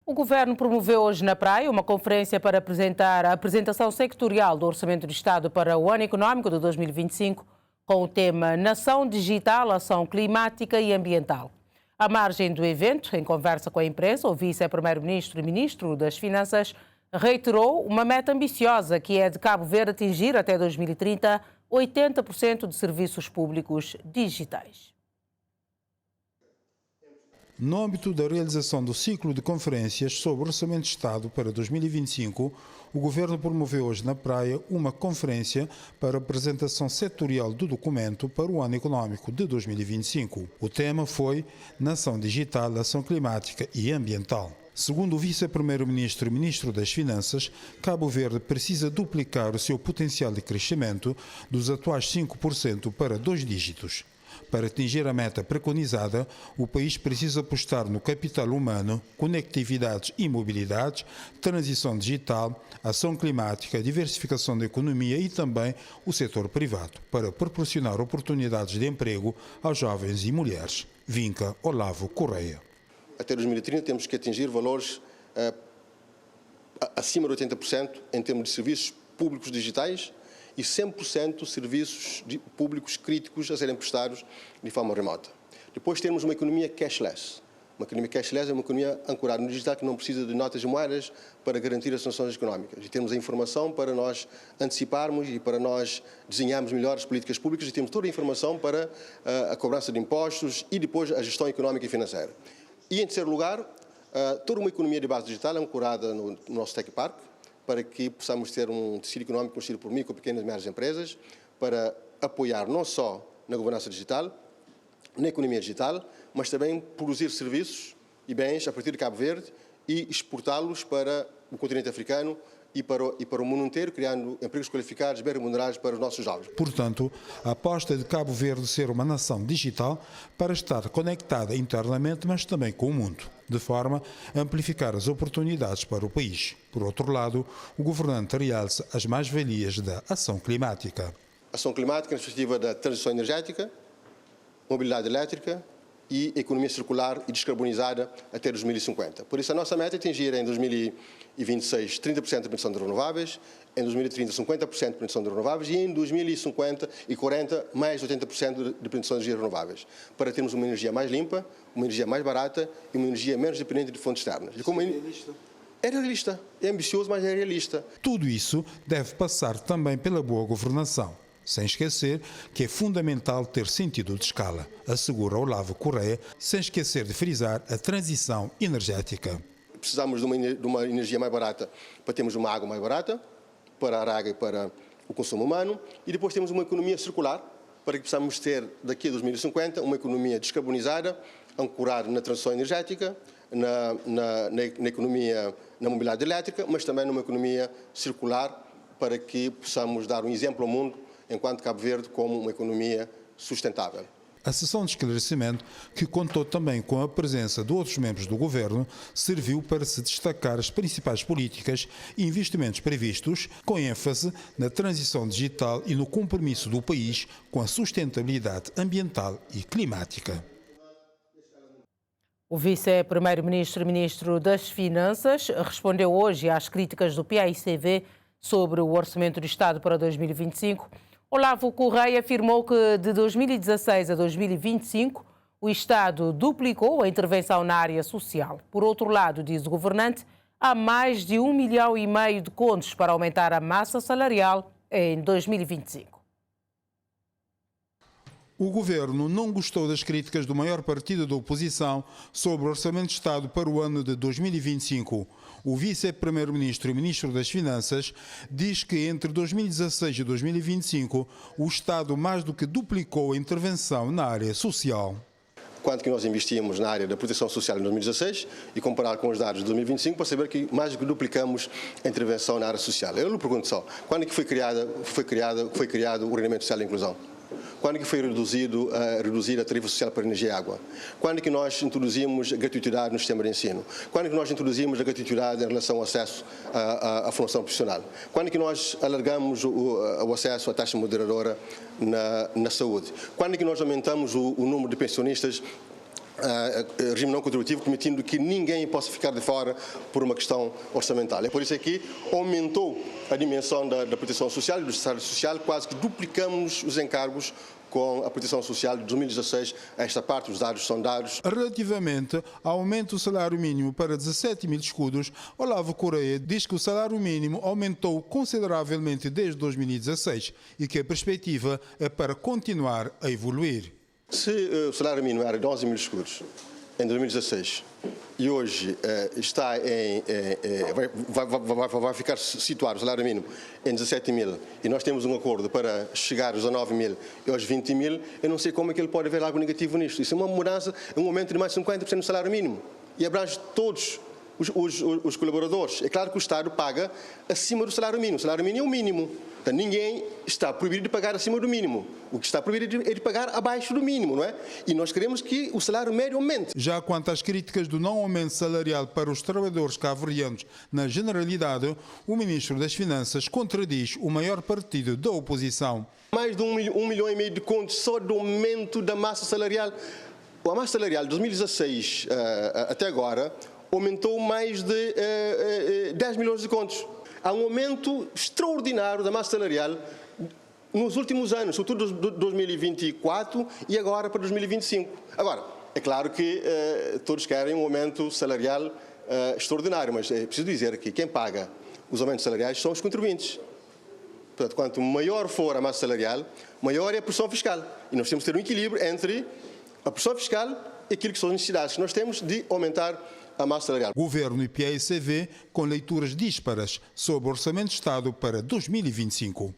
O Governo promoveu hoje na Praia uma conferência para apresentar a apresentação sectorial do Orçamento do Estado para o ano económico de 2025, com o tema Nação Digital, Ação Climática e Ambiental. À margem do evento, em conversa com a imprensa, o vice-primeiro-ministro e ministro das Finanças reiterou uma meta ambiciosa, que é de Cabo Verde atingir até 2030 80% de serviços públicos digitais. No âmbito da realização do ciclo de conferências sobre o Orçamento de Estado para 2025, o Governo promoveu hoje na Praia uma conferência para apresentação setorial do documento para o ano económico de 2025. O tema foi Nação Digital, Ação Climática e Ambiental. Segundo o vice-primeiro-ministro e ministro das Finanças, Cabo Verde precisa duplicar o seu potencial de crescimento dos atuais 5% para 2 dígitos. Para atingir a meta preconizada, o país precisa apostar no capital humano, conectividades e mobilidades, transição digital, ação climática, diversificação da economia e também o setor privado, para proporcionar oportunidades de emprego aos jovens e mulheres. Vinca Olavo Correia. Até 2030 temos que atingir valores acima de 80% em termos de serviços públicos digitais e 100% serviços públicos críticos a serem prestados de forma remota. Depois temos uma economia cashless. Uma economia cashless é uma economia ancorada no digital que não precisa de notas de moedas para garantir as sanções económicas. E temos a informação para nós anteciparmos e para nós desenharmos melhores políticas públicas e temos toda a informação para a cobrança de impostos e depois a gestão económica e financeira. E, em terceiro lugar, toda uma economia de base digital ancorada no nosso Tech Park, para que possamos ter um tecido económico construído por micro, pequenas e médias empresas, para apoiar não só na governança digital, na economia digital, mas também produzir serviços e bens a partir de Cabo Verde e exportá-los para o continente africano e para o mundo inteiro, criando empregos qualificados, bem remunerados para os nossos jovens. Portanto, a aposta de Cabo Verde ser uma nação digital para estar conectada internamente, mas também com o mundo, de forma a amplificar as oportunidades para o país. Por outro lado, o governante realça as mais-valias da ação climática. Ação climática na perspectiva da transição energética, mobilidade elétrica e economia circular e descarbonizada até 2050. Por isso, a nossa meta é atingir em 2026 30% de produção de renováveis, em 2030 50% de produção de renováveis e em 2050 e 40 mais 80% de produção de energia renováveis, para termos uma energia mais limpa, uma energia mais barata e uma energia menos dependente de fontes externas. É realista, é ambicioso, mas é realista. Tudo isso deve passar também pela boa governação. Sem esquecer que é fundamental ter sentido de escala, assegura Olavo Correia, sem esquecer de frisar a transição energética. Precisamos de uma energia mais barata para termos uma água mais barata, para a água e para o consumo humano, e depois temos uma economia circular, para que possamos ter, daqui a 2050, uma economia descarbonizada, ancorada na transição energética, na economia, na mobilidade elétrica, mas também numa economia circular, para que possamos dar um exemplo ao mundo enquanto Cabo Verde como uma economia sustentável. A sessão de esclarecimento, que contou também com a presença de outros membros do Governo, serviu para se destacar as principais políticas e investimentos previstos, com ênfase na transição digital e no compromisso do país com a sustentabilidade ambiental e climática. O vice-primeiro-ministro e ministro das Finanças respondeu hoje às críticas do PAICV sobre o Orçamento do Estado para 2025. Olavo Correia afirmou que de 2016 a 2025 o Estado duplicou a intervenção na área social. Por outro lado, diz o governante, há mais de 1,5 milhão de contos para aumentar a massa salarial em 2025. O Governo não gostou das críticas do maior partido da oposição sobre o Orçamento de Estado para o ano de 2025. O vice-primeiro-ministro e ministro das Finanças diz que entre 2016 e 2025 o Estado mais do que duplicou a intervenção na área social. Quanto que nós investimos na área da proteção social em 2016 e comparar com os dados de 2025 para saber que mais do que duplicamos a intervenção na área social. Eu lhe pergunto só, quando é que foi criado o Rendimento Social e Inclusão? Quando é que foi reduzir a tarifa social para energia e água? Quando é que nós introduzimos a gratuidade no sistema de ensino? Quando é que nós introduzimos a gratuidade em relação ao acesso à formação profissional? Quando é que nós alargamos o acesso à taxa moderadora na saúde? Quando é que nós aumentamos o número de pensionistas regime não contributivo, permitindo que ninguém possa ficar de fora por uma questão orçamental. É por isso que aumentou a dimensão da proteção social e do Estado Social, quase que duplicamos os encargos com a proteção social de 2016, esta parte, os dados são dados. Relativamente ao aumento do salário mínimo para 17 mil escudos, Olavo Correia diz que o salário mínimo aumentou consideravelmente desde 2016 e que a perspectiva é para continuar a evoluir. Se o salário mínimo era de 11 mil escudos em 2016 e hoje está vai ficar situado o salário mínimo em 17 mil e nós temos um acordo para chegar aos 19 mil e aos 20 mil, eu não sei como é que ele pode haver algo negativo nisto. Isso é uma mudança, um aumento de mais de 50% no salário mínimo e abrange todos os colaboradores. É claro que o Estado paga acima do salário mínimo. O salário mínimo é o mínimo. Então, ninguém está proibido de pagar acima do mínimo. O que está proibido é de pagar abaixo do mínimo, não é? E nós queremos que o salário médio aumente. Já quanto às críticas do não aumento salarial para os trabalhadores cabo-verdianos na generalidade, o Ministro das Finanças contradiz o maior partido da oposição. Mais de 1,5 milhão de contos só do aumento da massa salarial. A massa salarial de 2016 até agora aumentou mais de 10 milhões de contos. Há um aumento extraordinário da massa salarial nos últimos anos, sobretudo de 2024 e agora para 2025. Agora, é claro que todos querem um aumento salarial extraordinário, mas é preciso dizer que quem paga os aumentos salariais são os contribuintes. Portanto, quanto maior for a massa salarial, maior é a pressão fiscal. E nós temos que ter um equilíbrio entre a pressão fiscal e aquilo que são as necessidades que nós temos de aumentar a massa salarial. Governo e PAICV com leituras dísparas sobre o Orçamento de Estado para 2025.